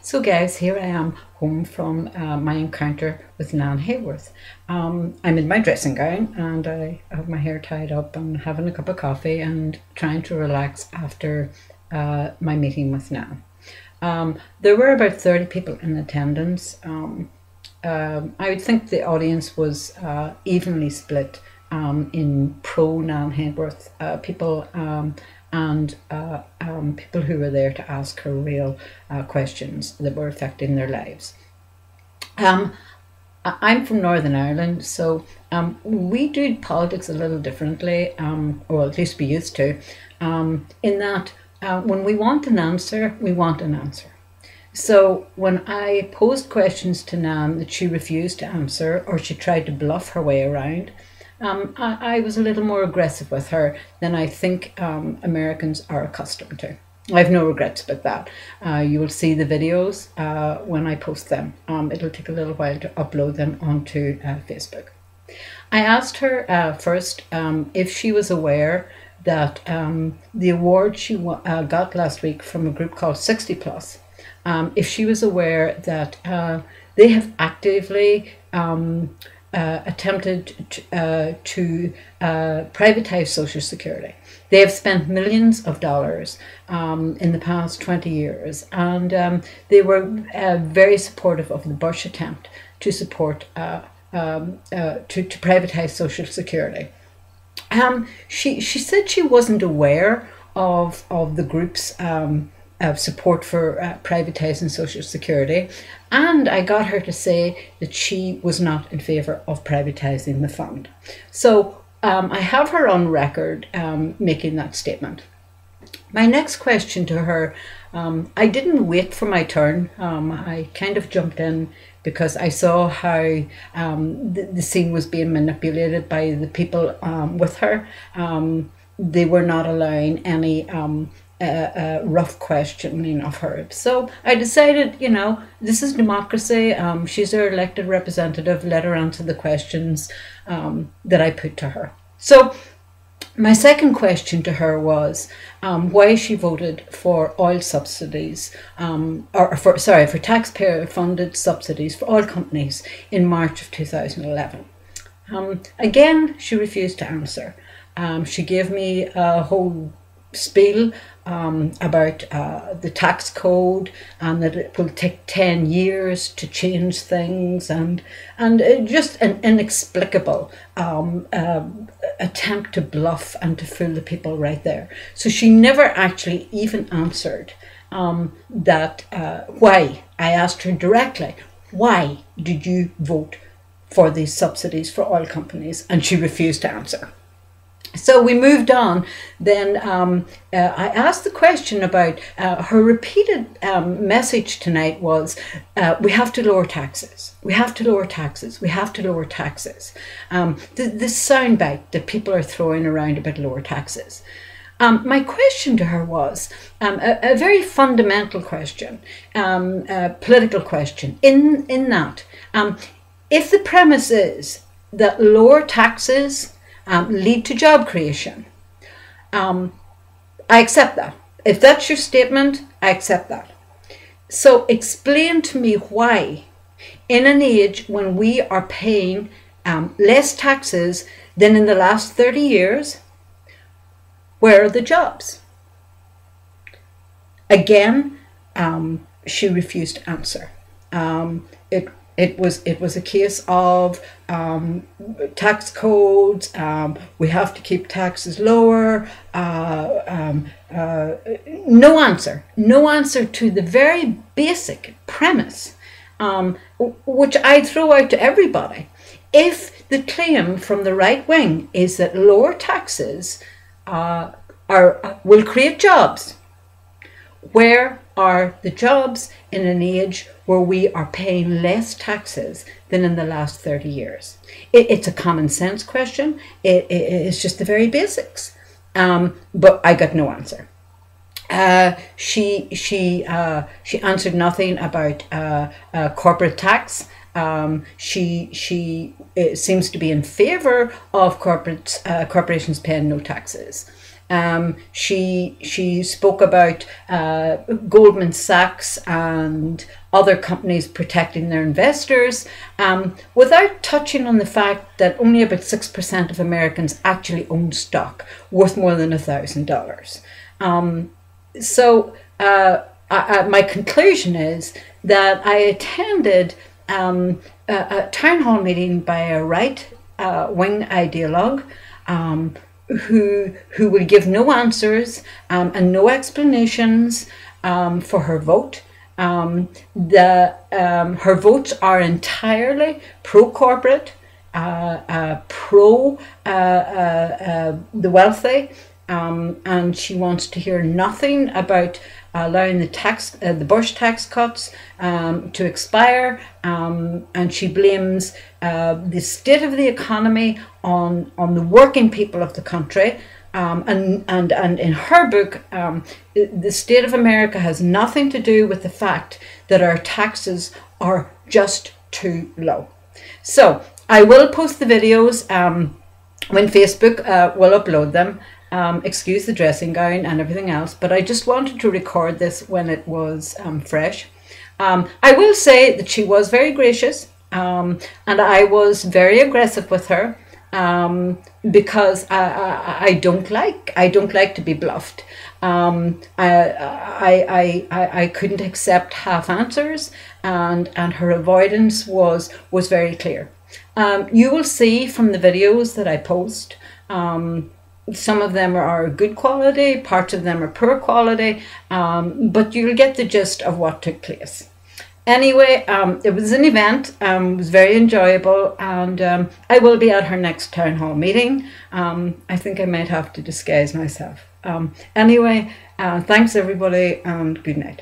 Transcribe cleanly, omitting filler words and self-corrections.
So guys, here I am home from my encounter with Nan Hayworth. I'm in my dressing gown and I have my hair tied up and having a cup of coffee and trying to relax after my meeting with Nan. There were about 30 people in attendance. I would think the audience was evenly split in pro Nan Hayworth people and people who were there to ask her real questions that were affecting their lives. I'm from Northern Ireland, so we do politics a little differently, or at least we used to, in that when we want an answer, we want an answer. So when I posed questions to Nan that she refused to answer, or she tried to bluff her way around, I was a little more aggressive with her than I think Americans are accustomed to. I have no regrets about that. You will see the videos when I post them. It'll take a little while to upload them onto Facebook. I asked her first if she was aware that the award she got last week from a group called 60 Plus, if she was aware that they have actively attempted to privatize Social Security. They have spent millions of dollars in the past 20 years, and they were very supportive of the Bush attempt to support to privatize Social Security. She said she wasn't aware of the group's support for privatising Social Security, and I got her to say that she was not in favour of privatising the fund. So I have her on record making that statement. My next question to her, I didn't wait for my turn. I kind of jumped in because I saw how the scene was being manipulated by the people with her. They were not allowing any rough questioning of her. So I decided, you know, this is democracy. She's our elected representative. Let her answer the questions that I put to her. So my second question to her was why she voted for oil subsidies, for taxpayer-funded subsidies for oil companies in March of 2011. Again, she refused to answer. She gave me a whole spiel about the tax code and that it will take 10 years to change things, and just an inexplicable attempt to bluff and to fool the people right there. So she never actually even answered that why. I asked her directly, why did you vote for these subsidies for oil companies? And she refused to answer. So we moved on. Then I asked the question about her repeated message tonight was, we have to lower taxes. We have to lower taxes. We have to lower taxes. This soundbite that people are throwing around about lower taxes. My question to her was a very fundamental question, a political question, in that if the premise is that lower taxes lead to job creation, I accept that. If that's your statement, I accept that. So explain to me why, in an age when we are paying less taxes than in the last 30 years, where are the jobs? Again, she refused to answer. It was a case of tax codes. We have to keep taxes lower. No answer to the very basic premise, which I throw out to everybody. If the claim from the right wing is that lower taxes will create jobs, where are the jobs in an age where we are paying less taxes than in the last 30 years? It's a common sense question. It's just the very basics. But I got no answer. She answered nothing about corporate tax. She seems to be in favour of corporations paying no taxes. She spoke about Goldman Sachs and other companies protecting their investors, without touching on the fact that only about 6% of Americans actually own stock worth more than $1,000. My conclusion is that I attended a town hall meeting by a right-wing ideologue who will give no answers and no explanations for her vote. Her votes are entirely pro-corporate, pro the wealthy, and she wants to hear nothing about allowing the Bush tax cuts to expire, and she blames the state of the economy on the working people of the country. And in her book, the state of America has nothing to do with the fact that our taxes are just too low. So I will post the videos when Facebook will upload them. Excuse the dressing gown and everything else, but I just wanted to record this when it was fresh. I will say that she was very gracious, and I was very aggressive with her. Because I don't like to be bluffed. I couldn't accept half answers, and her avoidance was very clear. You will see from the videos that I post, some of them are good quality, parts of them are poor quality, but you'll get the gist of what took place. Anyway, it was an event, it was very enjoyable, and I will be at her next town hall meeting. I think I might have to disguise myself. Anyway, thanks everybody, and good night.